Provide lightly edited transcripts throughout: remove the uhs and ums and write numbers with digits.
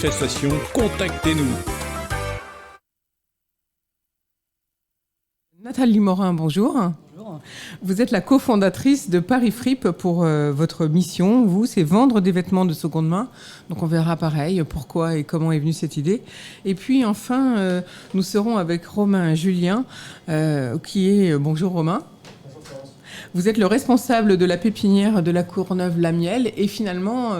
Manifestation, contactez-nous. Nathalie Morin, bonjour. Bonjour. Vous êtes la cofondatrice de Paris Fripe pour votre mission. Vous, c'est vendre des vêtements de seconde main. Donc on verra pareil pourquoi et comment est venue cette idée. Et puis enfin, nous serons avec Romain Julien, qui est... bonjour Romain. Vous êtes le responsable de la pépinière de la Courneuve-la-Miel et finalement,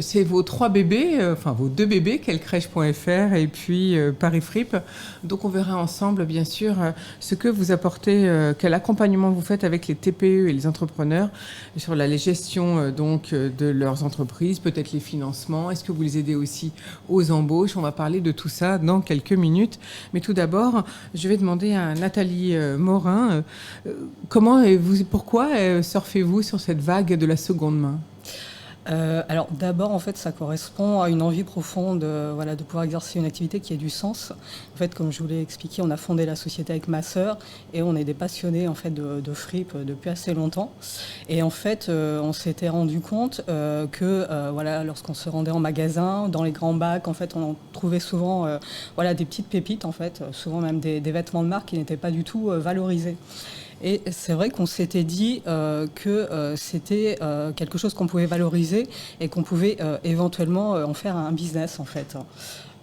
c'est vos 3 bébés, enfin vos 2 bébés, quelcrèche.fr et puis Paris Fripe. Donc on verra ensemble, bien sûr, ce que vous apportez, quel accompagnement vous faites avec les TPE et les entrepreneurs sur la gestion donc de leurs entreprises, peut-être les financements. Est-ce que vous les aidez aussi aux embauches? On va parler de tout ça dans quelques minutes. Mais tout d'abord, je vais demander à Nathalie Morin, pourquoi surfez-vous sur cette vague de la seconde main? Alors d'abord, en fait, ça correspond à une envie profonde de pouvoir exercer une activité qui ait du sens. En fait, comme je vous l'ai expliqué, on a fondé la société avec ma sœur et on est des passionnés en fait, de fripe depuis assez longtemps. Et en fait, on s'était rendu compte lorsqu'on se rendait en magasin, dans les grands bacs, en fait, on trouvait souvent des petites pépites, en fait, souvent même des vêtements de marque qui n'étaient pas du tout valorisés. Et c'est vrai qu'on s'était dit que c'était quelque chose qu'on pouvait valoriser et qu'on pouvait éventuellement en faire un business en fait.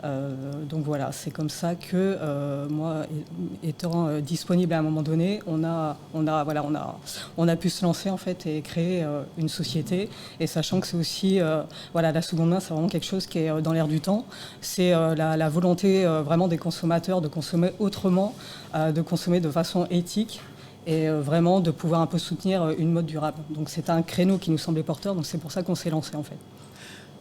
Donc voilà, c'est comme ça que moi, étant disponible à un moment donné, on a pu se lancer en fait et créer une société. Et sachant que c'est aussi la seconde main, c'est vraiment quelque chose qui est dans l'air du temps. C'est la volonté vraiment des consommateurs de consommer autrement, de consommer de façon éthique. Et vraiment de pouvoir un peu soutenir une mode durable. Donc c'est un créneau qui nous semblait porteur, donc c'est pour ça qu'on s'est lancé en fait.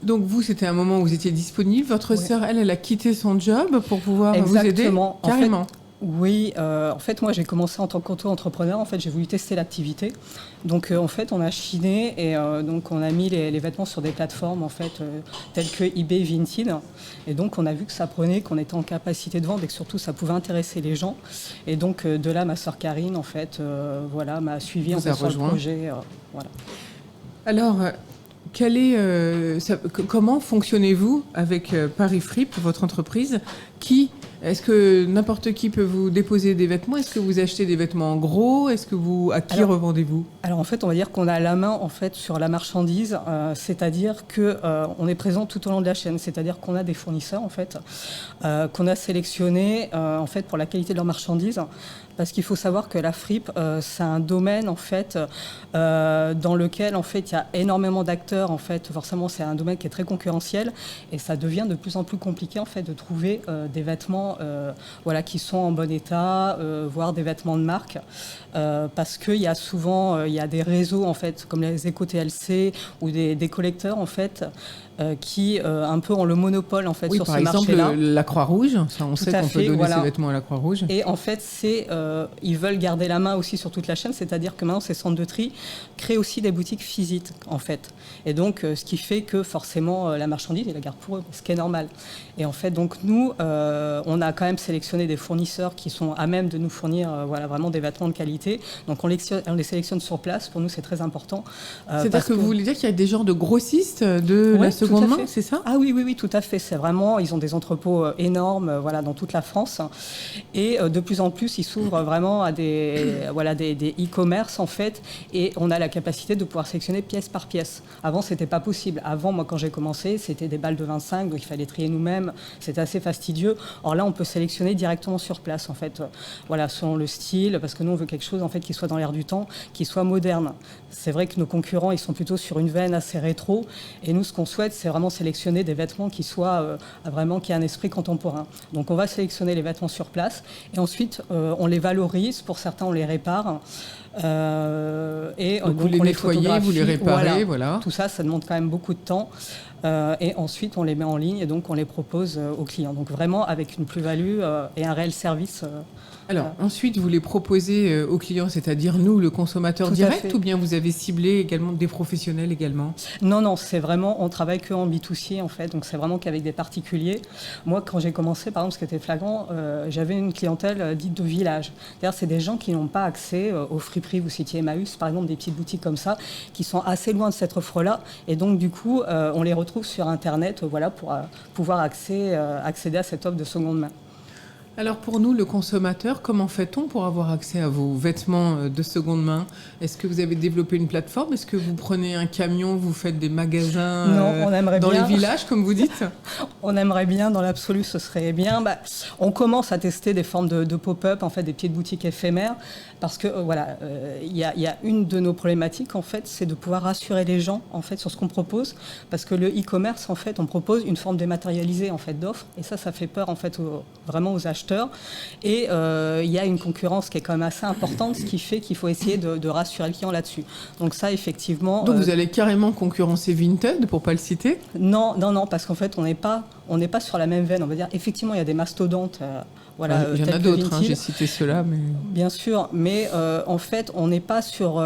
Donc vous, c'était un moment où vous étiez disponible. Votre sœur, elle a quitté son job pour pouvoir vous aider? Exactement. Carrément. En fait, oui, en fait, moi j'ai commencé en tant qu'auto-entrepreneur. En fait, j'ai voulu tester l'activité. Donc, en fait, on a chiné et donc on a mis les vêtements sur des plateformes en fait telles que eBay, Vinted. Et donc, on a vu que ça prenait, qu'on était en capacité de vendre et que surtout ça pouvait intéresser les gens. Et donc, de là, ma sœur Karine, en fait, m'a suivi en fait, sur le projet. Alors, comment fonctionnez-vous avec Paris Fripe, votre entreprise? Est-ce que n'importe qui peut vous déposer des vêtements? Est-ce que vous achetez des vêtements en gros? À qui revendez-vous? Alors en fait, on va dire qu'on a la main en fait sur la marchandise, c'est-à-dire que on est présent tout au long de la chaîne, c'est-à-dire qu'on a des fournisseurs en fait qu'on a sélectionnés en fait pour la qualité de leur marchandise. Parce qu'il faut savoir que la fripe, c'est un domaine en fait dans lequel en fait il y a énormément d'acteurs. En fait, forcément, c'est un domaine qui est très concurrentiel et ça devient de plus en plus compliqué en fait de trouver des vêtements qui sont en bon état, voire des vêtements de marque, parce qu'il y a souvent il y a des réseaux en fait comme les Éco-TLC ou des collecteurs en fait. Qui un peu ont le monopole en fait sur ce marché-là. Par exemple, la Croix-Rouge, ça on sait qu'on peut donner ses vêtements à la Croix-Rouge. Et en fait, ils veulent garder la main aussi sur toute la chaîne, c'est-à-dire que maintenant ces centres de tri créent aussi des boutiques physiques en fait. Et donc, ce qui fait que forcément la marchandise, ils la gardent pour eux, ce qui est normal. Et en fait, donc nous, on a quand même sélectionné des fournisseurs qui sont à même de nous fournir vraiment des vêtements de qualité. Donc on les sélectionne sur place. Pour nous, c'est très important. C'est-à-dire que vous voulez dire qu'il y a des genres de grossistes de la seconde main, c'est ça? Ah oui, tout à fait. C'est vraiment, ils ont des entrepôts énormes, dans toute la France, et de plus en plus, ils s'ouvrent vraiment à des e-commerce en fait, et on a la capacité de pouvoir sélectionner pièce par pièce. Avant, c'était pas possible. Avant, moi, quand j'ai commencé, c'était des balles de 25, donc il fallait trier nous-mêmes. C'était assez fastidieux. Or là, on peut sélectionner directement sur place en fait, selon le style, parce que nous, on veut quelque chose en fait qui soit dans l'air du temps, qui soit moderne. C'est vrai que nos concurrents, ils sont plutôt sur une veine assez rétro, et nous, ce qu'on souhaite, c'est vraiment sélectionner des vêtements qui soient qui aient un esprit contemporain. Donc on va sélectionner les vêtements sur place et ensuite on les valorise, pour certains on les répare. Donc vous les nettoyez, vous les réparez, voilà. Tout ça demande quand même beaucoup de temps. Et ensuite on les met en ligne et donc on les propose aux clients. Donc vraiment avec une plus-value et un réel service Alors, ensuite, vous les proposez aux clients, c'est-à-dire nous, le consommateur Tout à direct, fait. ou bien vous avez ciblé également des professionnels également? Non, c'est vraiment, on travaille que en B2C en fait, donc c'est vraiment qu'avec des particuliers. Moi, quand j'ai commencé, par exemple, ce qui était flagrant, j'avais une clientèle dite de village. C'est-à-dire, c'est des gens qui n'ont pas accès aux friperies, vous citiez Emmaüs, par exemple, des petites boutiques comme ça, qui sont assez loin de cette offre-là, et donc du coup, on les retrouve sur Internet, voilà, pour pouvoir accéder à cette offre de seconde main. Alors pour nous, le consommateur, comment fait-on pour avoir accès à vos vêtements de seconde main? Est-ce que vous avez développé une plateforme? Est-ce que vous prenez un camion, vous faites des magasins Non, on aimerait dans bien. les villages, comme vous dites? On aimerait bien, dans l'absolu, ce serait bien. On commence à tester des formes de pop-up, en fait, des petites boutiques éphémères, parce que voilà, il y a une de nos problématiques, en fait, c'est de pouvoir rassurer les gens, en fait, sur ce qu'on propose, parce que le e-commerce, en fait, on propose une forme dématérialisée, en fait, d'offres, et ça fait peur, en fait, vraiment aux acheteurs. Et il y a une concurrence qui est quand même assez importante, ce qui fait qu'il faut essayer de rassurer le client là-dessus. Donc ça, effectivement... Donc vous allez carrément concurrencer Vinted, pour ne pas le citer? Non, parce qu'en fait, on n'est pas sur la même veine. On va dire, effectivement, il y a des mastodontes. Voilà, il y en a d'autres, hein, j'ai cité ceux-là. Mais... Bien sûr, mais en fait, on n'est pas sur...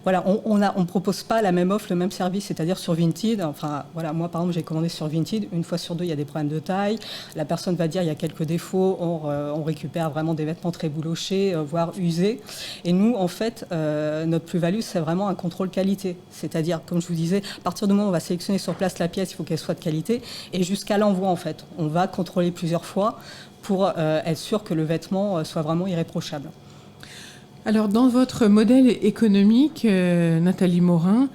voilà, on propose pas la même offre, le même service, c'est-à-dire sur Vinted. Enfin, voilà, moi, par exemple, j'ai commandé sur Vinted. Une fois sur deux, il y a des problèmes de taille. La personne va dire, il y a quelques défauts. On récupère vraiment des vêtements très boulochés, voire usés. Et nous, en fait, notre plus-value, c'est vraiment un contrôle qualité. C'est-à-dire, comme je vous disais, à partir du moment où on va sélectionner sur place la pièce, il faut qu'elle soit de qualité. Et jusqu'à l'envoi, en fait, on va contrôler plusieurs fois pour être sûr que le vêtement soit vraiment irréprochable. Alors, dans votre modèle économique, Nathalie Morin,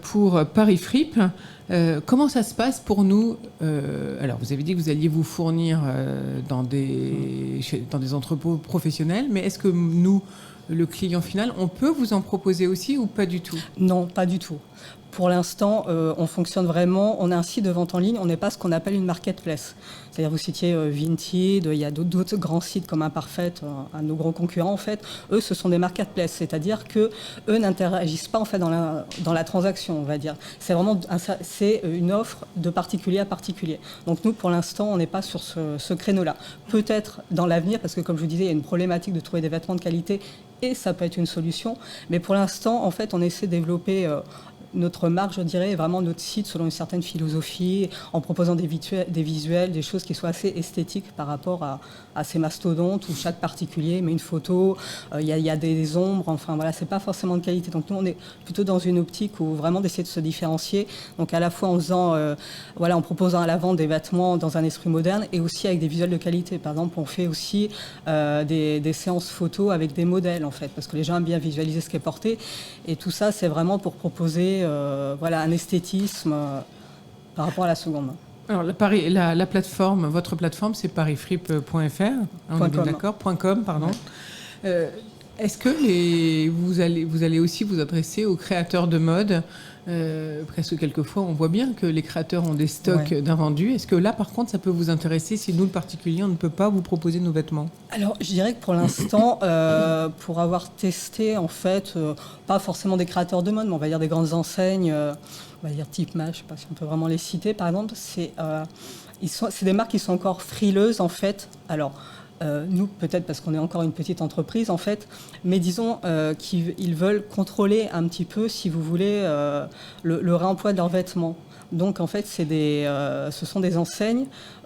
pour Paris Fripe, comment ça se passe pour nous? Alors, vous avez dit que vous alliez vous fournir dans des entrepôts professionnels, mais est-ce que nous, le client final, on peut vous en proposer aussi ou pas du tout? Non, pas du tout. Pour l'instant, on fonctionne vraiment, on a un site de vente en ligne, on n'est pas ce qu'on appelle une marketplace. C'est-à-dire, vous citiez Vinted, il y a d'autres grands sites comme Imparfait, un de nos gros concurrents en fait. Eux, ce sont des marketplaces, c'est-à-dire que eux n'interagissent pas en fait dans la transaction, on va dire. C'est vraiment une offre de particulier à particulier. Donc nous, pour l'instant, on n'est pas sur ce créneau-là. Peut-être dans l'avenir, parce que comme je vous disais, il y a une problématique de trouver des vêtements de qualité et ça peut être une solution. Mais pour l'instant, en fait, on essaie de développer notre marque, je dirais, est vraiment notre site selon une certaine philosophie, en proposant des visuels, des choses qui soient assez esthétiques par rapport à ces mastodontes où chaque particulier met une photo, il y a des ombres, enfin voilà, c'est pas forcément de qualité. Donc nous, on est plutôt dans une optique où vraiment d'essayer de se différencier, donc à la fois en faisant, en proposant à la vente des vêtements dans un esprit moderne et aussi avec des visuels de qualité. Par exemple, on fait aussi des séances photos avec des modèles, en fait, parce que les gens aiment bien visualiser ce qui est porté. Et tout ça, c'est vraiment pour proposer un esthétisme par rapport à la seconde main. Alors, la plateforme, votre plateforme, c'est parisfripe.fr, on est bien d'accord, .com, pardon. Ouais. Est-ce que vous allez aussi vous adresser aux créateurs de mode? Presque quelquefois, on voit bien que les créateurs ont des stocks d'invendus. Est-ce que là, par contre, ça peut vous intéresser si nous, le particulier, on ne peut pas vous proposer nos vêtements? Alors, je dirais que pour l'instant, pour avoir testé, en fait, pas forcément des créateurs de mode, mais on va dire des grandes enseignes, on va dire type Match, je ne sais pas si on peut vraiment les citer, par exemple, c'est des marques qui sont encore frileuses, en fait. Alors, nous, peut-être parce qu'on est encore une petite entreprise, en fait, mais disons qu'ils veulent contrôler un petit peu, si vous voulez, le réemploi de leurs vêtements. Donc, en fait, ce sont des enseignes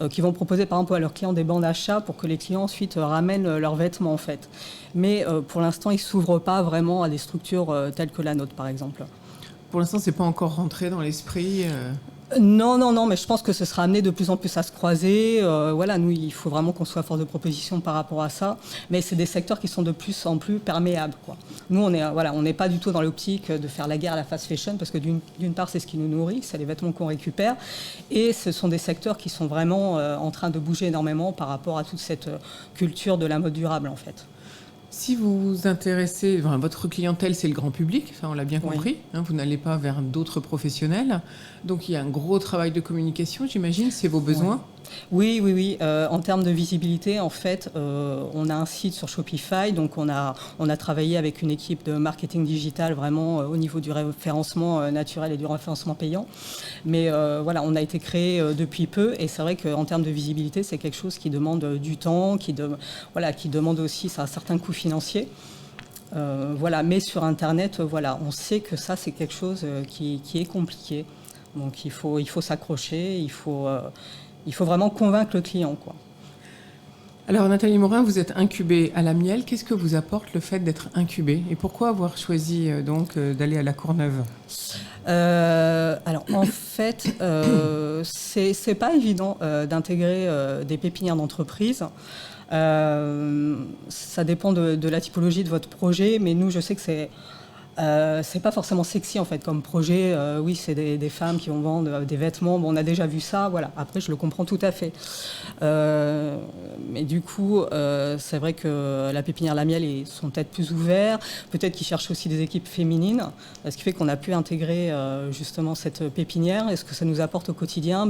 qui vont proposer, par exemple, à leurs clients des bancs d'achat pour que les clients ensuite ramènent leurs vêtements, en fait. Mais pour l'instant, ils ne s'ouvrent pas vraiment à des structures telles que la nôtre, par exemple. Pour l'instant, ce n'est pas encore rentré dans l'esprit Non, mais je pense que ce sera amené de plus en plus à se croiser. Nous, il faut vraiment qu'on soit force de proposition par rapport à ça. Mais c'est des secteurs qui sont de plus en plus perméables, quoi. Nous, on n'est pas du tout dans l'optique de faire la guerre à la fast fashion, parce que d'une part, c'est ce qui nous nourrit, c'est les vêtements qu'on récupère. Et ce sont des secteurs qui sont vraiment en train de bouger énormément par rapport à toute cette culture de la mode durable, en fait. Si vous vous intéressez, votre clientèle, c'est le grand public, on l'a bien compris, vous n'allez pas vers d'autres professionnels. Donc il y a un gros travail de communication, j'imagine, c'est vos besoins. Oui, oui, oui. En termes de visibilité, en fait, on a un site sur Shopify, donc on a travaillé avec une équipe de marketing digital vraiment au niveau du référencement naturel et du référencement payant. Mais voilà, on a été créé depuis peu et c'est vrai qu'en termes de visibilité, c'est quelque chose qui demande du temps, qui demande aussi un certain coût financier. Voilà, mais sur Internet, voilà, on sait que ça, c'est quelque chose qui est compliqué. Donc il faut s'accrocher, il faut vraiment convaincre le client, quoi. Alors Nathalie Morin, vous êtes incubée à la Miel. Qu'est-ce que vous apporte le fait d'être incubée et pourquoi avoir choisi d'aller à la Courneuve? Alors en fait, c'est pas évident d'intégrer des pépinières d'entreprise. Ça dépend de la typologie de votre projet, mais nous, je sais que c'est pas forcément sexy en fait comme projet. Oui, c'est des femmes qui vont vendre des vêtements. Bon, on a déjà vu ça. Voilà. Après, je le comprends tout à fait. Mais du coup, c'est vrai que la pépinière La Miel sont peut-être plus ouverts. Peut-être qu'ils cherchent aussi des équipes féminines. Ce qui fait qu'on a pu intégrer justement cette pépinière. Et ce que ça nous apporte au quotidien,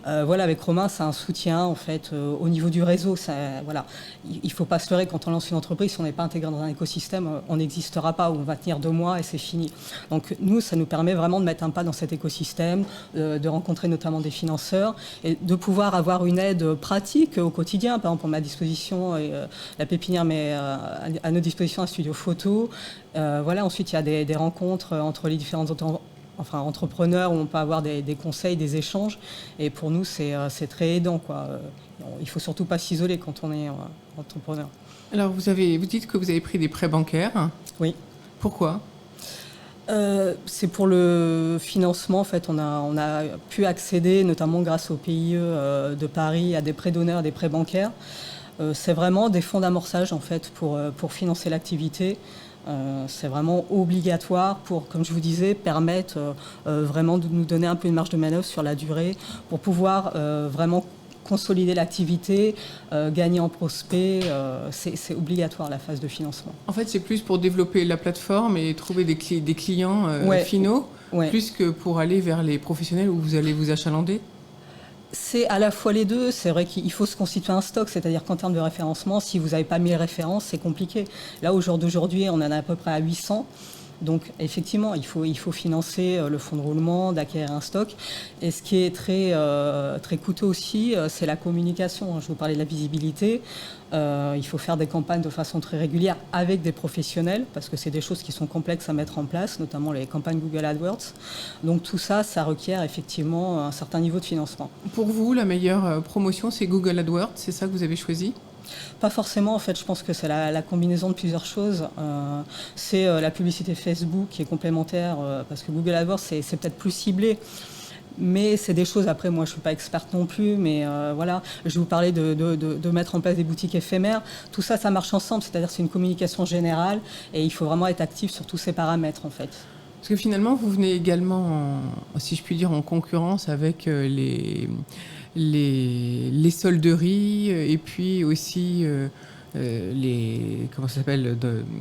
voilà, avec Romain, c'est un soutien en fait au niveau du réseau. Voilà, il faut pas se leurrer quand on lance une entreprise. Si on n'est pas intégré dans un écosystème, on n'existera pas. Ou on va tenir 2 mois et c'est fini. Donc nous, ça nous permet vraiment de mettre un pas dans cet écosystème, de rencontrer notamment des financeurs et de pouvoir avoir une aide pratique au quotidien. Par exemple, on met à disposition, la pépinière met à notre disposition un studio photo. Voilà, ensuite, il y a des rencontres entre les différents entrepreneurs où on peut avoir des conseils, des échanges. Et pour nous, c'est très aidant, quoi. Il ne faut surtout pas s'isoler quand on est entrepreneur. Alors vous dites que vous avez pris des prêts bancaires. Oui. Pourquoi ? C'est pour le financement. En fait, on a pu accéder, notamment grâce au PIE de Paris, à des prêts d'honneur, des prêts bancaires. C'est vraiment des fonds d'amorçage en fait pour financer l'activité. C'est vraiment obligatoire pour, comme je vous disais, permettre vraiment de nous donner un peu une marge de manœuvre sur la durée pour pouvoir vraiment consolider l'activité, gagner en prospects, c'est obligatoire la phase de financement. En fait, c'est plus pour développer la plateforme et trouver des clients finaux, plus que pour aller vers les professionnels où vous allez vous achalander. C'est à la fois les deux. C'est vrai qu'il faut se constituer un stock, c'est-à-dire qu'en termes de référencement, si vous n'avez pas 1000 références, c'est compliqué. Là, au jour d'aujourd'hui, on en a à peu près à 800. Donc effectivement, il faut financer le fonds de roulement, d'acquérir un stock. Et ce qui est très, très coûteux aussi, c'est la communication. Je vous parlais de la visibilité. Il faut faire des campagnes de façon très régulière avec des professionnels, parce que c'est des choses qui sont complexes à mettre en place, notamment les campagnes Google AdWords. Donc tout ça, ça requiert effectivement un certain niveau de financement. Pour vous, la meilleure promotion, c'est Google AdWords, c'est ça que vous avez choisi ? Pas forcément, en fait, je pense que c'est la combinaison de plusieurs choses. C'est la publicité Facebook qui est complémentaire, parce que Google AdWords, c'est peut-être plus ciblé. Mais c'est des choses, après, moi je ne suis pas experte non plus, mais voilà, je vous parlais de mettre en place des boutiques éphémères. Tout ça, ça marche ensemble, c'est-à-dire c'est une communication générale et il faut vraiment être actif sur tous ces paramètres, en fait. Parce que finalement, vous venez également, si je puis dire, en concurrence avec les solderies et puis aussi comment ça s'appelle,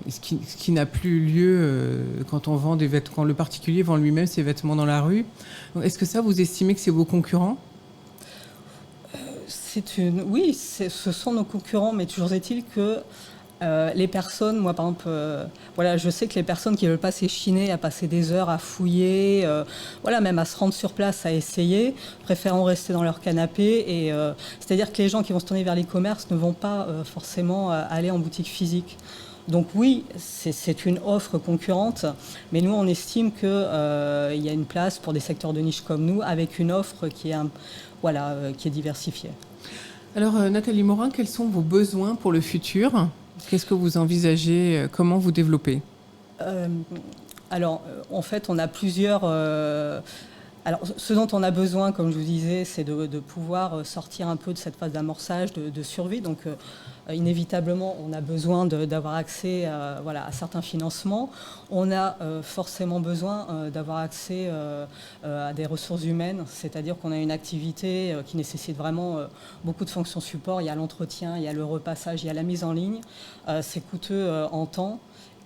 ce qui n'a plus lieu quand on vend des vêtements, quand le particulier vend lui-même ses vêtements dans la rue. Donc, est-ce que ça, vous estimez que c'est vos concurrents ? Oui, ce sont nos concurrents, mais toujours est-il que les personnes, moi par exemple, voilà, je sais que les personnes qui ne veulent pas s'échiner à passer des heures à fouiller, voilà, même à se rendre sur place, à essayer, préférant rester dans leur canapé. Et c'est-à-dire que les gens qui vont se tourner vers l'e-commerce ne vont pas forcément aller en boutique physique. Donc oui, c'est une offre concurrente, mais nous on estime qu'il y a une place pour des secteurs de niche comme nous, avec une offre qui est diversifiée. Alors Nathalie Morin, quels sont vos besoins pour le futur ? Qu'est-ce que vous envisagez ? Comment vous développez ? Alors, en fait, on a plusieurs... Alors, ce dont on a besoin, comme je vous disais, c'est de pouvoir sortir un peu de cette phase d'amorçage, de survie. Donc, inévitablement, on a besoin d'avoir accès à certains financements. On a forcément besoin d'avoir accès à des ressources humaines, c'est-à-dire qu'on a une activité qui nécessite vraiment beaucoup de fonctions support. Il y a l'entretien, il y a le repassage, il y a la mise en ligne. C'est coûteux en temps.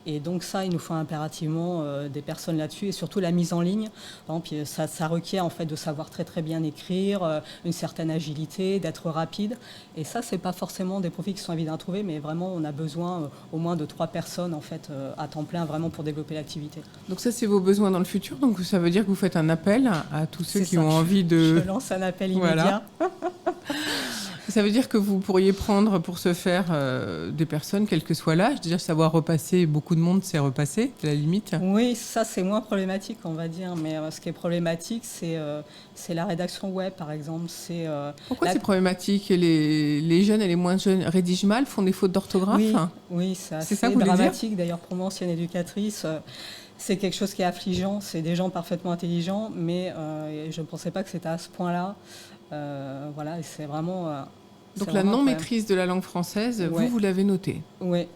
Et donc ça, il nous faut impérativement des personnes là-dessus et surtout la mise en ligne. Par exemple, ça requiert en fait de savoir très très bien écrire, une certaine agilité, d'être rapide. Et ça, c'est pas forcément des profils qui sont évidents à trouver, mais vraiment on a besoin au moins de 3 personnes en fait à temps plein vraiment pour développer l'activité. Donc ça, c'est vos besoins dans le futur. Donc ça veut dire que vous faites un appel à tous ceux C'est qui ça. ont envie de... Je lance un appel immédiat. Voilà. Ça veut dire que vous pourriez prendre pour ce faire des personnes, quel que soit l'âge. Déjà, savoir repasser, beaucoup de monde sait repasser, à la limite. Oui, ça c'est moins problématique, on va dire. Mais ce qui est problématique, c'est la rédaction web, par exemple. Pourquoi c'est problématique? Les jeunes et les moins jeunes rédigent mal, font des fautes d'orthographe? Oui, c'est assez ça que vous voulez dramatique. D'ailleurs, pour moi, ancienne éducatrice, c'est quelque chose qui est affligeant. C'est des gens parfaitement intelligents, mais je ne pensais pas que c'était à ce point-là. Voilà, et c'est vraiment... Donc la non-maîtrise de la langue française, Ouais. vous l'avez noté? Oui.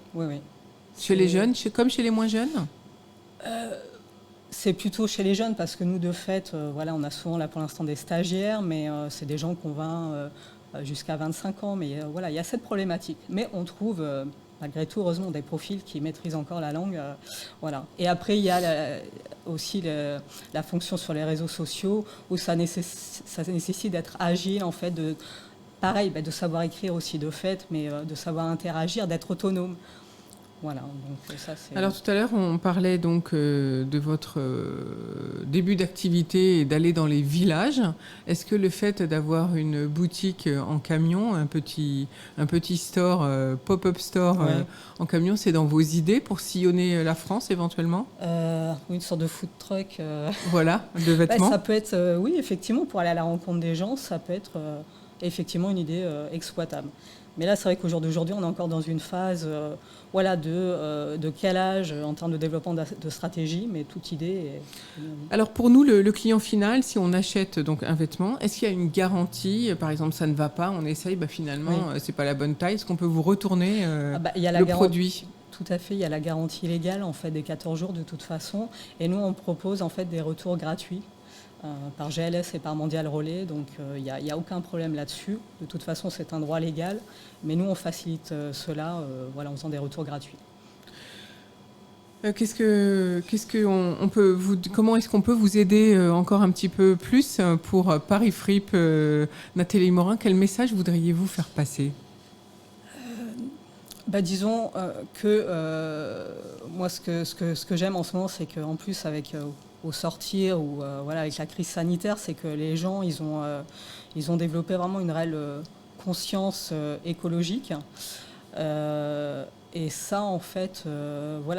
Chez les jeunes, comme chez les moins jeunes? C'est plutôt chez les jeunes parce que nous, de fait, on a souvent là pour l'instant des stagiaires, mais c'est des gens qu'on va jusqu'à 25 ans. Mais il y a cette problématique. Mais on trouve, malgré tout, heureusement, des profils qui maîtrisent encore la langue. Voilà. Et après, il y a aussi la fonction sur les réseaux sociaux où ça nécessite d'être agile, en fait, de savoir écrire aussi de fait, mais de savoir interagir, d'être autonome. Voilà, donc ça c'est... Alors tout à l'heure, on parlait donc de votre début d'activité et d'aller dans les villages. Est-ce que le fait d'avoir une boutique en camion, un petit store, pop-up store en camion, c'est dans vos idées pour sillonner la France éventuellement? Une sorte de food truck. Voilà, de vêtements. Ça peut être, oui, effectivement, pour aller à la rencontre des gens, ça peut être effectivement une idée exploitable. Mais là, c'est vrai qu'au jour d'aujourd'hui, on est encore dans une phase de calage en termes de développement de stratégie, mais toute idée est... Alors pour nous, le client final, si on achète donc un vêtement, est-ce qu'il y a une garantie? Par exemple, ça ne va pas, on essaye, finalement, c'est pas la bonne taille. Est-ce qu'on peut vous retourner le produit? Tout à fait, il y a la garantie légale en fait, des 14 jours de toute façon. Et nous, on propose en fait, des retours gratuits. Par GLS et par Mondial Relais, donc il n'y a aucun problème là-dessus. De toute façon, c'est un droit légal, mais nous, on facilite cela en faisant des retours gratuits. Comment est-ce qu'on peut vous aider encore un petit peu plus pour Paris Fripe, Nathalie Morin? Quel message voudriez-vous faire passer? Disons que moi, ce que j'aime en ce moment, c'est qu'en plus, au sortir ou avec la crise sanitaire, c'est que les gens, ils ont développé vraiment une réelle conscience écologique. Et ça, en fait,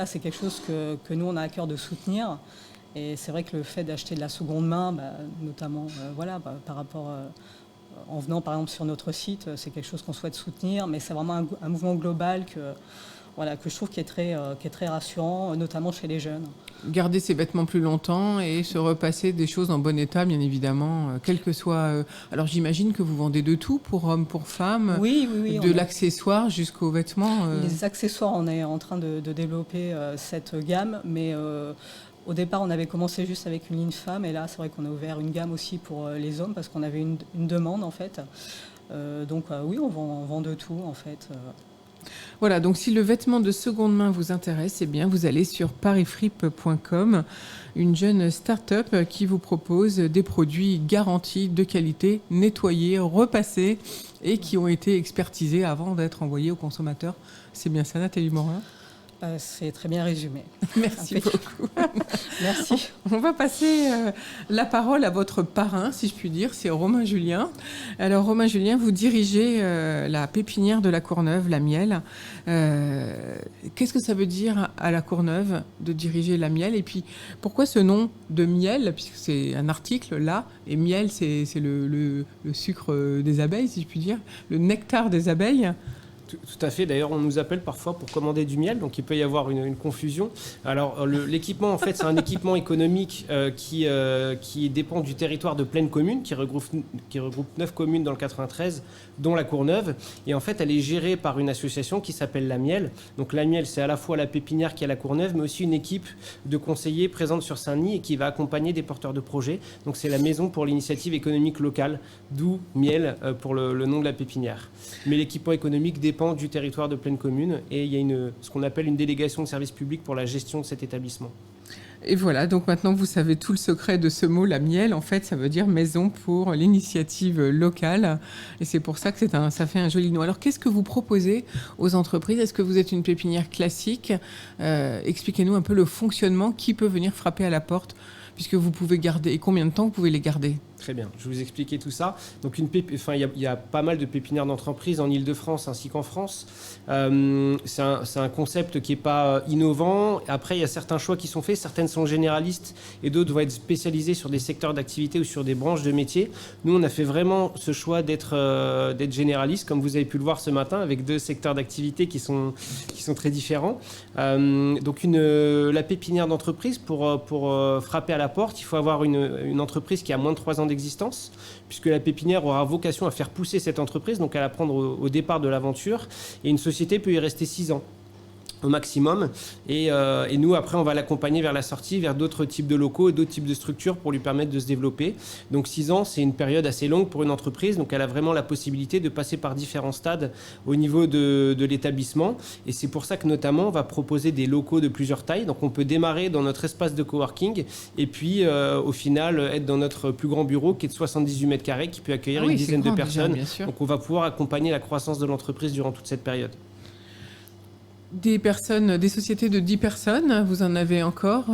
c'est quelque chose que nous, on a à cœur de soutenir. Et c'est vrai que le fait d'acheter de la seconde main, notamment par rapport... en venant par exemple sur notre site, c'est quelque chose qu'on souhaite soutenir, mais c'est vraiment un mouvement global que je trouve qui est très rassurant, notamment chez les jeunes. Garder ses vêtements plus longtemps et se repasser des choses en bon état, bien évidemment, quel que soit... Alors j'imagine que vous vendez de tout, pour hommes, pour femmes, oui, de l'accessoire jusqu'aux vêtements. Les accessoires, on est en train de développer cette gamme, mais... Au départ, on avait commencé juste avec une ligne femme, et là, c'est vrai qu'on a ouvert une gamme aussi pour les hommes, parce qu'on avait une demande, en fait. Oui, on vend de tout, en fait. Voilà, donc si le vêtement de seconde main vous intéresse, eh bien, vous allez sur parisfripe.com, une jeune start-up qui vous propose des produits garantis de qualité, nettoyés, repassés, et qui ont été expertisés avant d'être envoyés aux consommateurs. C'est bien ça, Nathalie Morin? C'est très bien résumé. Merci beaucoup. Merci. On va passer la parole à votre parrain, si je puis dire, c'est Romain Julien. Alors Romain Julien, vous dirigez la pépinière de la Courneuve, la Miel. Qu'est-ce que ça veut dire à la Courneuve de diriger la Miel? Et puis pourquoi ce nom de Miel, puisque c'est un article là, et Miel c'est le sucre des abeilles, si je puis dire, le nectar des abeilles. Tout à fait. D'ailleurs, on nous appelle parfois pour commander du miel, donc il peut y avoir une confusion. Alors, l'équipement, en fait, c'est un équipement économique qui dépend du territoire de Plaine Commune, qui regroupe 9 communes dans le 93, dont la Courneuve. Et en fait, elle est gérée par une association qui s'appelle La Miel. Donc, La Miel, c'est à la fois la pépinière qui est à la Courneuve, mais aussi une équipe de conseillers présente sur Saint-Denis et qui va accompagner des porteurs de projets. Donc, c'est la maison pour l'initiative économique locale, d'où Miel pour le nom de la pépinière. Mais l'équipement économique dépend dépend du territoire de Plaine Commune et il y a ce qu'on appelle une délégation de service public pour la gestion de cet établissement. Et voilà, donc maintenant vous savez tout le secret de ce mot, la miel. En fait, ça veut dire maison pour l'initiative locale. Et c'est pour ça que ça fait un joli nom. Alors, qu'est-ce que vous proposez aux entreprises? Est-ce que vous êtes une pépinière classique? Expliquez-nous un peu le fonctionnement. Qui peut venir frapper à la porte, puisque vous pouvez garder? Et combien de temps vous pouvez les garder? Très bien, je vais vous expliquer tout ça. Donc il y a pas mal de pépinières d'entreprises en Ile-de-France ainsi qu'en France. C'est un concept qui n'est pas innovant. Après, il y a certains choix qui sont faits. Certaines sont généralistes et d'autres vont être spécialisées sur des secteurs d'activité ou sur des branches de métiers. Nous, on a fait vraiment ce choix d'être généraliste, comme vous avez pu le voir ce matin, avec 2 secteurs d'activité qui sont très différents. Donc la pépinière d'entreprise, pour frapper à la porte, il faut avoir une entreprise qui a moins de 3 ans d'existence, puisque la pépinière aura vocation à faire pousser cette entreprise, donc à la prendre au départ de l'aventure, et une société peut y rester 6 ans au maximum, et nous après on va l'accompagner vers la sortie, vers d'autres types de locaux et d'autres types de structures pour lui permettre de se développer. Donc 6 ans, c'est une période assez longue pour une entreprise, donc elle a vraiment la possibilité de passer par différents stades au niveau de l'établissement, et c'est pour ça que notamment on va proposer des locaux de plusieurs tailles. Donc on peut démarrer dans notre espace de coworking et puis au final être dans notre plus grand bureau qui est de 78 mètres carrés, qui peut accueillir une dizaine de personnes. Déjà, donc on va pouvoir accompagner la croissance de l'entreprise durant toute cette période. Des sociétés de 10 personnes, vous en avez encore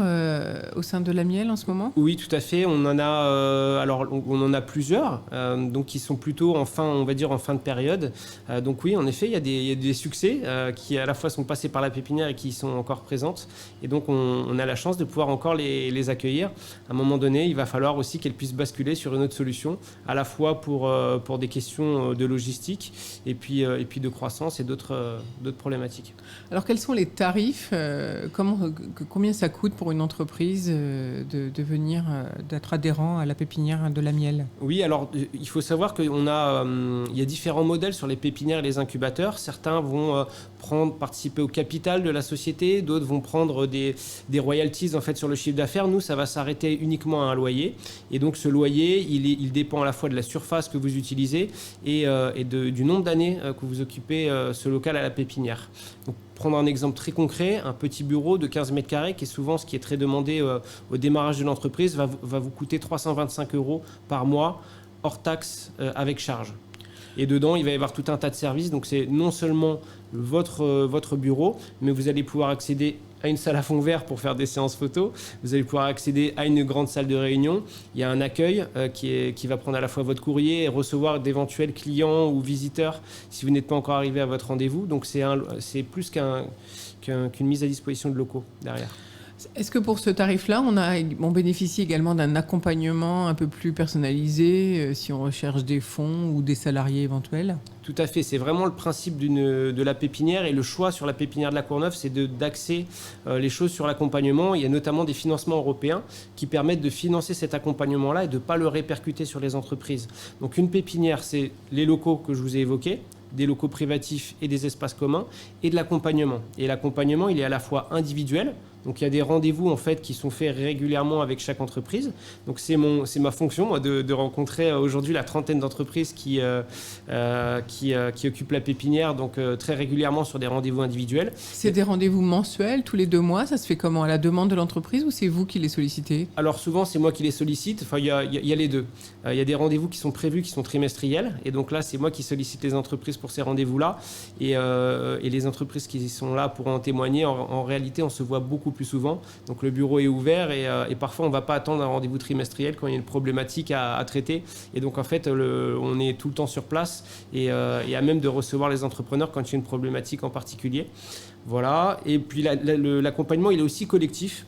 au sein de la Miel en ce moment? Oui, tout à fait. On en a, on en a plusieurs, donc qui sont plutôt en fin de période. Donc oui, en effet, il y a des succès qui à la fois sont passés par la pépinière et qui sont encore présentes. Et donc on a la chance de pouvoir encore les accueillir. À un moment donné, il va falloir aussi qu'elles puissent basculer sur une autre solution, à la fois pour des questions de logistique et puis de croissance et d'autres problématiques. Alors, quels sont les tarifs? Combien ça coûte pour une entreprise d'être adhérent à la pépinière de la Miel? Oui, alors il faut savoir qu'il y a différents modèles sur les pépinières et les incubateurs. Certains vont participer au capital de la société, d'autres vont prendre des royalties en fait sur le chiffre d'affaires. Nous, ça va s'arrêter uniquement à un loyer. Et donc ce loyer, il dépend à la fois de la surface que vous utilisez et du nombre d'années que vous occupez ce local à la pépinière. Donc, prendre un exemple très concret, un petit bureau de 15 mètres carrés, qui est souvent ce qui est très demandé au démarrage de l'entreprise, va vous coûter 325 € par mois, hors taxe, avec charge. Et dedans, il va y avoir tout un tas de services. Donc c'est non seulement votre bureau, mais vous allez pouvoir accéder à une salle à fond vert pour faire des séances photos. Vous allez pouvoir accéder à une grande salle de réunion. Il y a un accueil qui va prendre à la fois votre courrier et recevoir d'éventuels clients ou visiteurs si vous n'êtes pas encore arrivé à votre rendez-vous. Donc c'est plus qu'une mise à disposition de locaux derrière. Est-ce que pour ce tarif-là, on bénéficie également d'un accompagnement un peu plus personnalisé si on recherche des fonds ou des salariés éventuels? Tout à fait, c'est vraiment le principe de la pépinière, et le choix sur la pépinière de la Courneuve, c'est d'axer les choses sur l'accompagnement. Il y a notamment des financements européens qui permettent de financer cet accompagnement-là et de ne pas le répercuter sur les entreprises. Donc une pépinière, c'est les locaux que je vous ai évoqués, des locaux privatifs et des espaces communs, et de l'accompagnement. Et l'accompagnement, il est à la fois individuel. Donc il y a des rendez-vous en fait qui sont faits régulièrement avec chaque entreprise. Donc c'est ma fonction moi, de rencontrer aujourd'hui la trentaine d'entreprises qui occupent la pépinière, donc très régulièrement sur des rendez-vous individuels. C'est des rendez-vous mensuels, tous les 2 mois? Ça se fait comment? À la demande de l'entreprise ou c'est vous qui les sollicitez? Alors souvent c'est moi qui les sollicite. Enfin il y a les deux. Il y a des rendez-vous qui sont prévus, qui sont trimestriels, et donc là c'est moi qui sollicite les entreprises pour ces rendez-vous-là, et les entreprises qui sont là pourront en témoigner. En réalité on se voit beaucoup plus souvent. Donc le bureau est ouvert et parfois on ne va pas attendre un rendez-vous trimestriel quand il y a une problématique à traiter. Et donc en fait on est tout le temps sur place et à même de recevoir les entrepreneurs quand il y a une problématique en particulier. Voilà. Et puis l'accompagnement il est aussi collectif.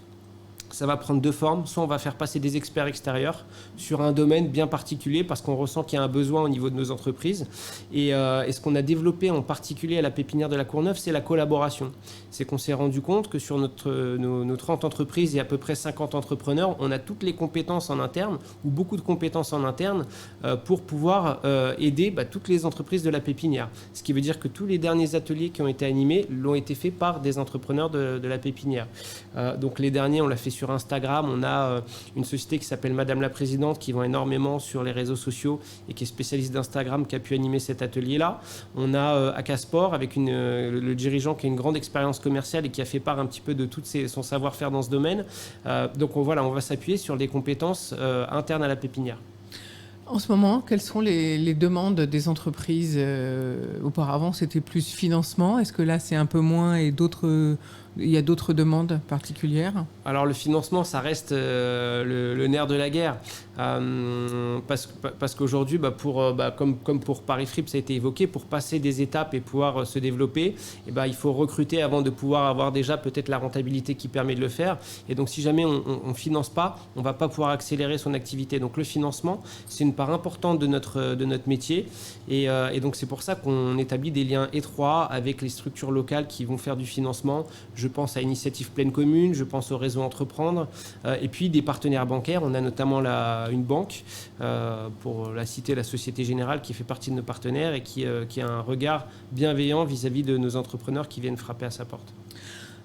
Ça va prendre 2 formes. Soit on va faire passer des experts extérieurs sur un domaine bien particulier parce qu'on ressent qu'il y a un besoin au niveau de nos entreprises. Et ce qu'on a développé en particulier à la pépinière de la Courneuve, c'est la collaboration. C'est qu'on s'est rendu compte que sur nos 30 entreprises et à peu près 50 entrepreneurs, on a toutes les compétences en interne ou beaucoup de compétences en interne pour pouvoir aider toutes les entreprises de la pépinière. Ce qui veut dire que tous les derniers ateliers qui ont été animés l'ont été faits par des entrepreneurs de la pépinière. Donc les derniers, on l'a fait sur sur Instagram, on a une société qui s'appelle Madame la Présidente qui vend énormément sur les réseaux sociaux et qui est spécialiste d'Instagram qui a pu animer cet atelier-là. On a Akasport avec le dirigeant qui a une grande expérience commerciale et qui a fait part un petit peu de tout son savoir-faire dans ce domaine. Donc on va s'appuyer sur des compétences internes à la pépinière. En ce moment, quelles sont les demandes des entreprises? Auparavant, c'était plus financement. Est-ce que là, c'est un peu moins et il y a d'autres demandes particulières? Alors le financement, ça reste le nerf de la guerre. Parce qu'aujourd'hui, comme pour Paris Fripe, ça a été évoqué, pour passer des étapes et pouvoir se développer, il faut recruter avant de pouvoir avoir déjà peut-être la rentabilité qui permet de le faire. Et donc si jamais on ne finance pas, on ne va pas pouvoir accélérer son activité. Donc le financement, c'est une part importante de notre métier. Et donc c'est pour ça qu'on établit des liens étroits avec les structures locales qui vont faire du financement. Je pense à Initiative Pleine Commune, je pense au réseau Entreprendre, et puis des partenaires bancaires. On a notamment une banque, pour la citer, la Société Générale, qui fait partie de nos partenaires et qui a un regard bienveillant vis-à-vis de nos entrepreneurs qui viennent frapper à sa porte.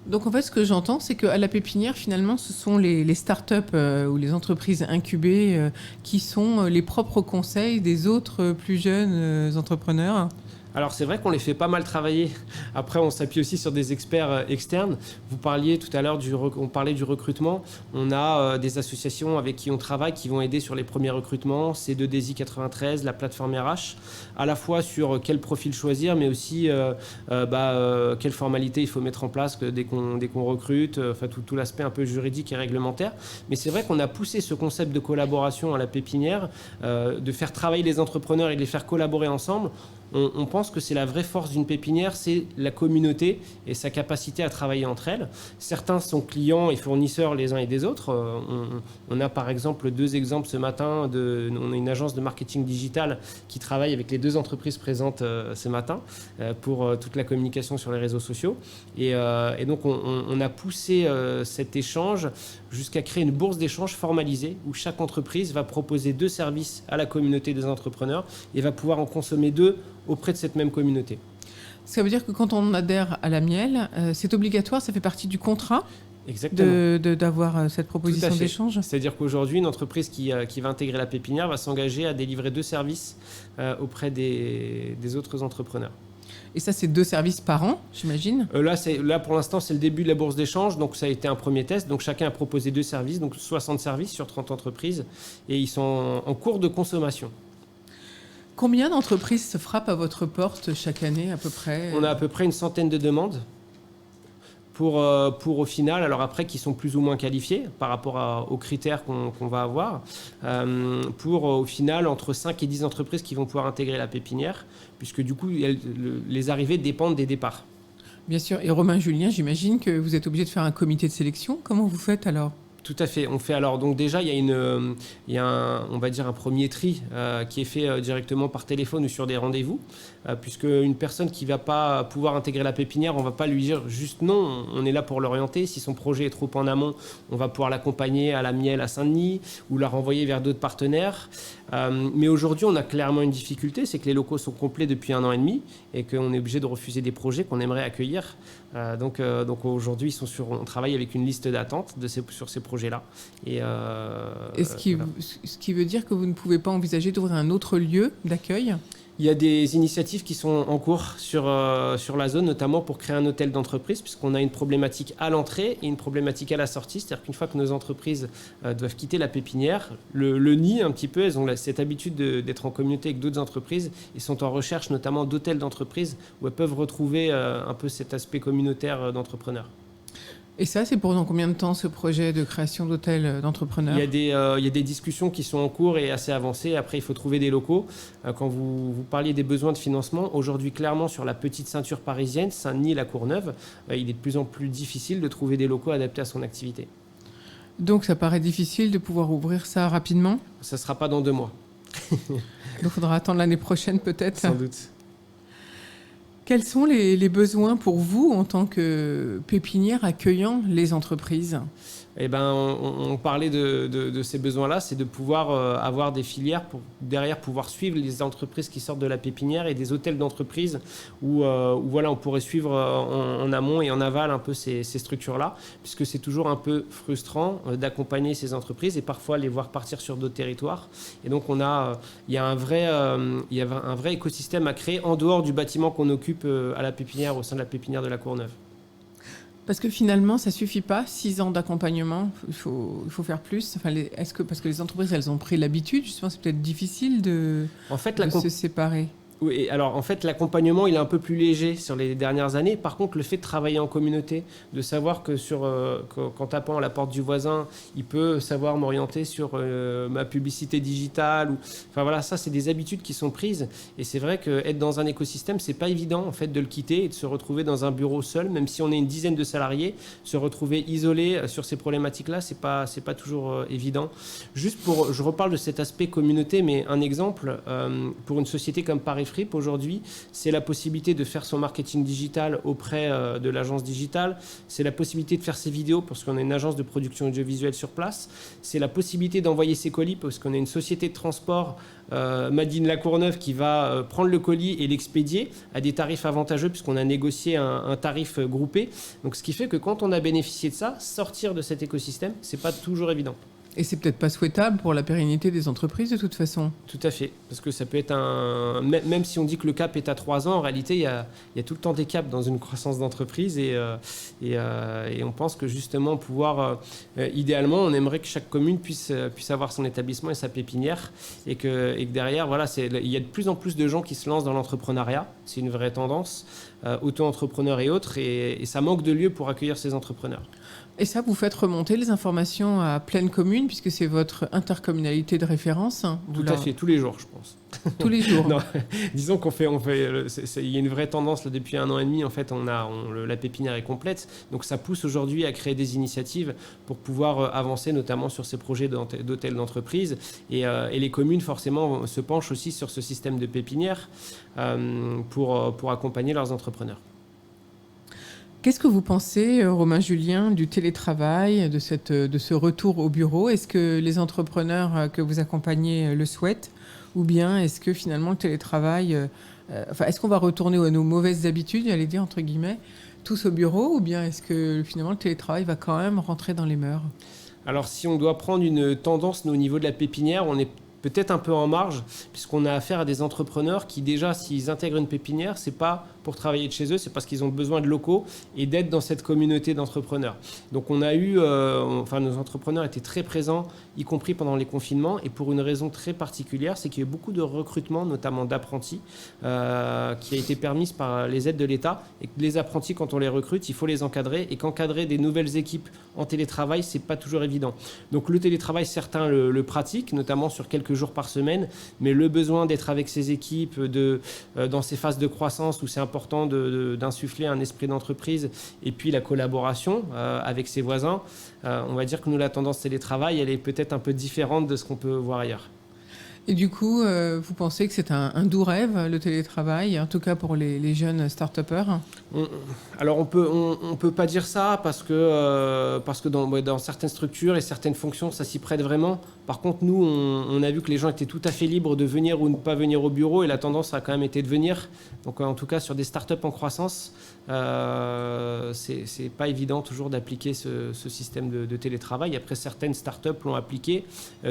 Donc en fait, ce que j'entends, c'est qu'à la pépinière, finalement, ce sont les startups ou les entreprises incubées qui sont les propres conseils des autres plus jeunes entrepreneurs. Alors c'est vrai qu'on les fait pas mal travailler. Après, on s'appuie aussi sur des experts externes. Vous parliez tout à l'heure on parlait du recrutement. On a des associations avec qui on travaille qui vont aider sur les premiers recrutements. C2DSI 93, la plateforme RH, à la fois sur quel profil choisir, mais aussi quelles formalités il faut mettre en place dès qu'on recrute, tout l'aspect un peu juridique et réglementaire. Mais c'est vrai qu'on a poussé ce concept de collaboration à la pépinière, de faire travailler les entrepreneurs et de les faire collaborer ensemble. On pense que c'est la vraie force d'une pépinière, c'est la communauté et sa capacité à travailler entre elles. Certains sont clients et fournisseurs les uns et des autres. On a par exemple 2 exemples ce matin. On a une agence de marketing digital qui travaille avec les 2 entreprises présentes ce matin pour toute la communication sur les réseaux sociaux. Et donc on a poussé cet échange jusqu'à créer une bourse d'échange formalisée où chaque entreprise va proposer 2 services à la communauté des entrepreneurs et va pouvoir en consommer 2 auprès de cette même communauté. Ça veut dire que quand on adhère à la Miel, c'est obligatoire, ça fait partie du contrat. Exactement. D'avoir cette proposition d'échange. C'est-à-dire qu'aujourd'hui, une entreprise qui va intégrer la pépinière va s'engager à délivrer 2 services auprès des autres entrepreneurs. Et ça, c'est 2 services par an, j'imagine? Là, pour l'instant, c'est le début de la bourse d'échange. Donc, ça a été un premier test. Donc, chacun a proposé 2 services, donc 60 services sur 30 entreprises. Et ils sont en cours de consommation. Combien d'entreprises se frappent à votre porte chaque année, à peu près? On a à peu près une centaine de demandes pour au final, alors après, qui sont plus ou moins qualifiés par rapport aux critères qu'on va avoir, pour au final, entre 5 et 10 entreprises qui vont pouvoir intégrer la pépinière, puisque du coup, les arrivées dépendent des départs. Bien sûr. Et Romain Julien, j'imagine que vous êtes obligé de faire un comité de sélection. Comment vous faites alors? Tout à fait. On fait alors, donc déjà, il y a on va dire un premier tri qui est fait directement par téléphone ou sur des rendez-vous, puisque une personne qui ne va pas pouvoir intégrer la pépinière, on ne va pas lui dire juste non, on est là pour l'orienter. Si son projet est trop en amont, on va pouvoir l'accompagner à la Miel à Saint-Denis ou la renvoyer vers d'autres partenaires. Mais aujourd'hui, on a clairement une difficulté, c'est que les locaux sont complets depuis 1 an et demi et qu'on est obligé de refuser des projets qu'on aimerait accueillir. Donc aujourd'hui, on travaille avec une liste d'attente sur ces projets-là. Ce qui veut dire que vous ne pouvez pas envisager d'ouvrir un autre lieu d'accueil? Il y a des initiatives qui sont en cours sur la zone, notamment pour créer un hôtel d'entreprise, puisqu'on a une problématique à l'entrée et une problématique à la sortie. C'est-à-dire qu'une fois que nos entreprises doivent quitter la pépinière, le nid un petit peu, elles ont cette habitude d'être en communauté avec d'autres entreprises et sont en recherche notamment d'hôtels d'entreprise où elles peuvent retrouver un peu cet aspect communautaire d'entrepreneur. Et ça, c'est pour dans combien de temps ce projet de création d'hôtels d'entrepreneurs? Il y a des discussions qui sont en cours et assez avancées. Après, il faut trouver des locaux. Quand vous parliez des besoins de financement, aujourd'hui, clairement, sur la petite ceinture parisienne, Saint-Denis, la Courneuve, il est de plus en plus difficile de trouver des locaux adaptés à son activité. Donc, ça paraît difficile de pouvoir ouvrir ça rapidement? Ça ne sera pas dans 2 mois. Donc, il faudra attendre l'année prochaine, peut-être? Sans doute. Quels sont les besoins pour vous en tant que pépinière accueillant les entreprises? Eh ben, on parlait de ces besoins-là, c'est de pouvoir avoir des filières pour derrière pouvoir suivre les entreprises qui sortent de la pépinière et des hôtels d'entreprise où voilà, on pourrait suivre en amont et en aval un peu ces structures-là, puisque c'est toujours un peu frustrant d'accompagner ces entreprises et parfois les voir partir sur d'autres territoires. Et donc il y a un vrai écosystème à créer en dehors du bâtiment qu'on occupe à la pépinière, au sein de la pépinière de la Courneuve. Parce que finalement, ça suffit pas, 6 ans d'accompagnement, il faut faire plus. Enfin, parce que les entreprises, elles ont pris l'habitude, justement, c'est peut-être difficile de se séparer. Oui, alors en fait, l'accompagnement, il est un peu plus léger sur les dernières années. Par contre, le fait de travailler en communauté, de savoir que qu'en tapant à la porte du voisin, il peut savoir m'orienter sur ma publicité digitale. Enfin voilà, ça, c'est des habitudes qui sont prises. Et c'est vrai qu'être dans un écosystème, c'est pas évident en fait de le quitter et de se retrouver dans un bureau seul, même si on est une dizaine de salariés, se retrouver isolé sur ces problématiques-là, c'est pas toujours évident. Je reparle de cet aspect communauté, mais un exemple pour une société comme Paris Fripe aujourd'hui, c'est la possibilité de faire son marketing digital auprès de l'agence digitale, c'est la possibilité de faire ses vidéos parce qu'on a une agence de production audiovisuelle sur place, c'est la possibilité d'envoyer ses colis parce qu'on a une société de transport Madine La Courneuve qui va prendre le colis et l'expédier à des tarifs avantageux puisqu'on a négocié un tarif groupé. Donc ce qui fait que quand on a bénéficié de ça, sortir de cet écosystème, c'est pas toujours évident. Et c'est peut-être pas souhaitable pour la pérennité des entreprises de toute façon. Tout à fait, parce que ça peut être même si on dit que le cap est à 3 ans, en réalité, il y a tout le temps des caps dans une croissance d'entreprise et on pense que justement pouvoir, idéalement, on aimerait que chaque commune puisse avoir son établissement et sa pépinière et que derrière, voilà, il y a de plus en plus de gens qui se lancent dans l'entrepreneuriat, c'est une vraie tendance, auto-entrepreneurs et autres, et ça manque de lieu pour accueillir ces entrepreneurs. Et ça, vous faites remonter les informations à Pleine Commune, puisque c'est votre intercommunalité de référence. Tout à fait, tous les jours, je pense. Tous les jours. Non, disons qu'on fait il y a une vraie tendance là, depuis 1 an et demi. En fait, la pépinière est complète. Donc, ça pousse aujourd'hui à créer des initiatives pour pouvoir avancer, notamment sur ces projets d'hôtels d'entreprise. Et les communes, forcément, se penchent aussi sur ce système de pépinière pour accompagner leurs entrepreneurs. Qu'est-ce que vous pensez, Romain Julien, du télétravail, de ce retour au bureau? Est-ce que les entrepreneurs que vous accompagnez le souhaitent? Ou bien est-ce que finalement le télétravail... est-ce qu'on va retourner à nos mauvaises habitudes, j'allais dire entre guillemets, tous au bureau? Ou bien est-ce que finalement le télétravail va quand même rentrer dans les mœurs? Alors si on doit prendre une tendance au niveau de la pépinière, on est peut-être un peu en marge, puisqu'on a affaire à des entrepreneurs qui déjà, s'ils intègrent une pépinière, c'est pas pour travailler de chez eux, c'est parce qu'ils ont besoin de locaux et d'être dans cette communauté d'entrepreneurs. Donc on a nos entrepreneurs étaient très présents, y compris pendant les confinements, et pour une raison très particulière, c'est qu'il y a eu beaucoup de recrutement, notamment d'apprentis, qui a été permise par les aides de l'État, et que les apprentis, quand on les recrute, il faut les encadrer, et qu'encadrer des nouvelles équipes en télétravail, c'est pas toujours évident. Donc le télétravail, certains le pratiquent, notamment sur quelques jours par semaine, mais le besoin d'être avec ces équipes dans ces phases de croissance où c'est important d'insuffler un esprit d'entreprise et puis la collaboration avec ses voisins, on va dire que nous, la tendance télétravail, elle est peut-être un peu différente de ce qu'on peut voir ailleurs. Et du coup, vous pensez que c'est un doux rêve, le télétravail, en tout cas pour les jeunes start-upers? Alors, on peut pas dire ça parce que dans certaines structures et certaines fonctions, ça s'y prête vraiment. Par contre, nous, on a vu que les gens étaient tout à fait libres de venir ou ne pas venir au bureau et la tendance a quand même été de venir. Donc, en tout cas, sur des start-up en croissance, c'est pas évident toujours d'appliquer ce système de télétravail. Après, certaines start-up l'ont appliqué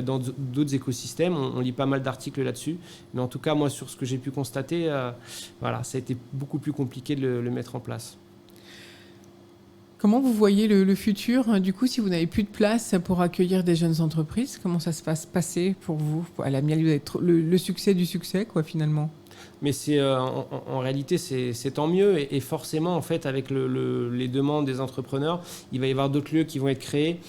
dans d'autres écosystèmes. On lit pas mal d'articles là-dessus. Mais en tout cas, moi, sur ce que j'ai pu constater, ça a été beaucoup plus compliqué de le mettre en place. Comment vous voyez le futur? Du coup, si vous n'avez plus de place pour accueillir des jeunes entreprises, comment ça se passe passer pour vous? À la miel, vous êtes le succès du succès, quoi, finalement. Mais en réalité, c'est tant mieux. Et forcément, en fait, avec les demandes des entrepreneurs, il va y avoir d'autres lieux qui vont être créés.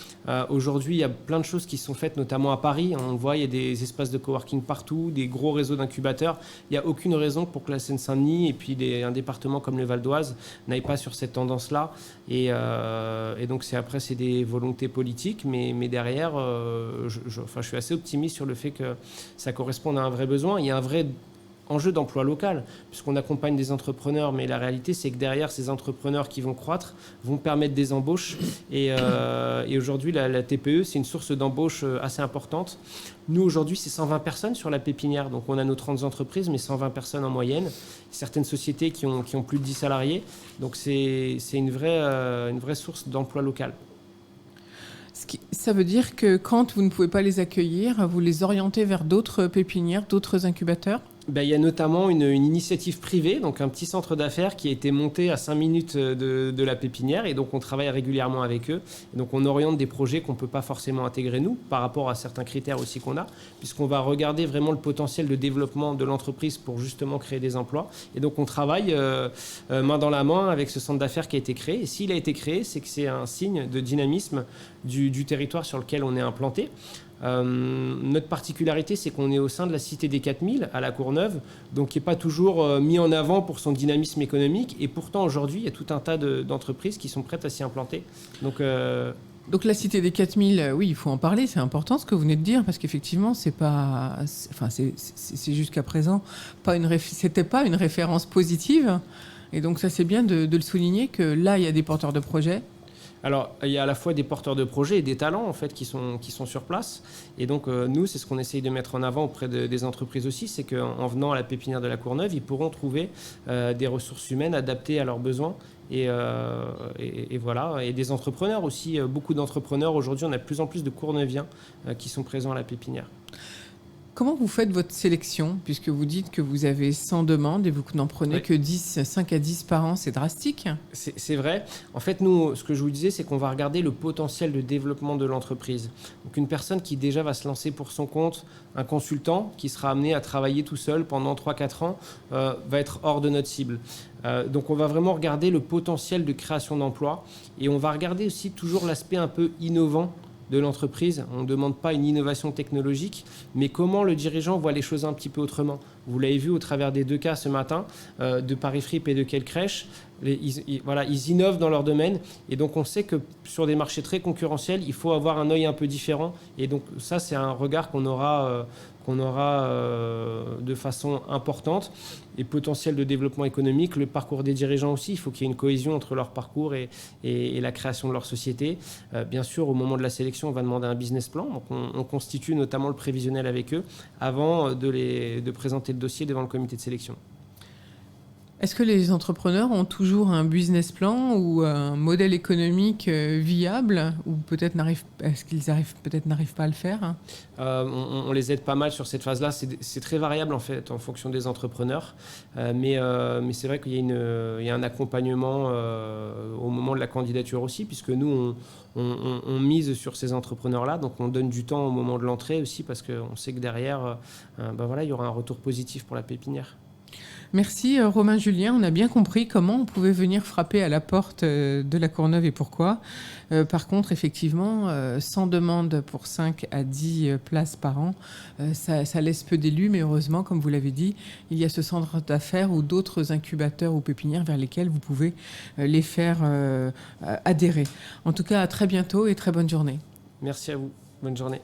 Aujourd'hui, il y a plein de choses qui sont faites, notamment à Paris. On le voit, il y a des espaces de coworking partout, des gros réseaux d'incubateurs. Il n'y a aucune raison pour que la Seine-Saint-Denis et puis un département comme le Val d'Oise n'aillent pas sur cette tendance-là. Et donc, c'est des volontés politiques. Mais derrière, je suis assez optimiste sur le fait que ça corresponde à un vrai besoin. Il y a un vrai enjeu d'emploi local, puisqu'on accompagne des entrepreneurs, mais la réalité, c'est que derrière ces entrepreneurs qui vont croître, vont permettre des embauches. Et aujourd'hui, la TPE, c'est une source d'embauche assez importante. Nous, aujourd'hui, c'est 120 personnes sur la pépinière. Donc, on a nos 30 entreprises, mais 120 personnes en moyenne. Certaines sociétés qui ont plus de 10 salariés. Donc, c'est une vraie source d'emploi local. Ça veut dire que quand vous ne pouvez pas les accueillir, vous les orientez vers d'autres pépinières, d'autres incubateurs ? Il y a notamment une initiative privée, donc un petit centre d'affaires qui a été monté à 5 minutes de la pépinière, et donc on travaille régulièrement avec eux. Et donc on oriente des projets qu'on ne peut pas forcément intégrer nous, par rapport à certains critères aussi qu'on a, puisqu'on va regarder vraiment le potentiel de développement de l'entreprise pour justement créer des emplois. Et donc on travaille main dans la main avec ce centre d'affaires qui a été créé. Et s'il a été créé, c'est que c'est un signe de dynamisme du territoire sur lequel on est implanté. Notre particularité, c'est qu'on est au sein de la Cité des 4000 à La Courneuve, donc qui n'est pas toujours mis en avant pour son dynamisme économique. Et pourtant, aujourd'hui, il y a tout un tas d'entreprises qui sont prêtes à s'y implanter. Donc la Cité des 4000, oui, il faut en parler, c'est important ce que vous venez de dire, parce qu'effectivement, c'est jusqu'à présent, c'était pas une référence positive. Et donc ça, c'est bien de le souligner, que là, il y a des porteurs de projets. Alors, il y a à la fois des porteurs de projets et des talents en fait qui sont sur place. Et donc, nous, c'est ce qu'on essaye de mettre en avant auprès des entreprises aussi, c'est qu'en venant à la pépinière de La Courneuve, ils pourront trouver des ressources humaines adaptées à leurs besoins. Et voilà, et des entrepreneurs aussi. Beaucoup d'entrepreneurs aujourd'hui, on a de plus en plus de Courneuviens qui sont présents à la pépinière. Comment vous faites votre sélection, puisque vous dites que vous avez 100 demandes et vous n'en prenez que 5 à 10 par an, c'est drastique. C'est vrai. En fait, nous, ce que je vous disais, c'est qu'on va regarder le potentiel de développement de l'entreprise. Donc une personne qui déjà va se lancer pour son compte, un consultant qui sera amené à travailler tout seul pendant 3-4 ans, va être hors de notre cible. Donc on va vraiment regarder le potentiel de création d'emplois et on va regarder aussi toujours l'aspect un peu innovant de l'entreprise. On ne demande pas une innovation technologique, mais comment le dirigeant voit les choses un petit peu autrement. Vous l'avez vu au travers des 2 cas ce matin, de Paris Fripe et de Quelle Crèche. Ils innovent dans leur domaine, et donc on sait que sur des marchés très concurrentiels, il faut avoir un œil un peu différent, et donc ça, c'est un regard qu'on aura de façon importante, et potentiel de développement économique. Le parcours des dirigeants aussi, il faut qu'il y ait une cohésion entre leur parcours et la création de leur société. Bien sûr, au moment de la sélection, on va demander un business plan, donc on constitue notamment le prévisionnel avec eux avant de présenter le dossier devant le comité de sélection. Est-ce que les entrepreneurs ont toujours un business plan ou un modèle économique viable, ou est-ce qu'ils n'arrivent pas à le faire ? On les aide pas mal sur cette phase-là. C'est très variable en fait en fonction des entrepreneurs, mais c'est vrai qu'il y a un accompagnement au moment de la candidature aussi, puisque nous on mise sur ces entrepreneurs-là, donc on donne du temps au moment de l'entrée aussi, parce qu'on sait que derrière, il y aura un retour positif pour la pépinière. Merci Romain Julien, on a bien compris comment on pouvait venir frapper à la porte de La Courneuve et pourquoi. Par contre, effectivement, 100 demandes pour 5 à 10 places par an, ça laisse peu d'élus, mais heureusement, comme vous l'avez dit, il y a ce centre d'affaires ou d'autres incubateurs ou pépinières vers lesquels vous pouvez les faire adhérer. En tout cas, à très bientôt et très bonne journée. Merci à vous, bonne journée.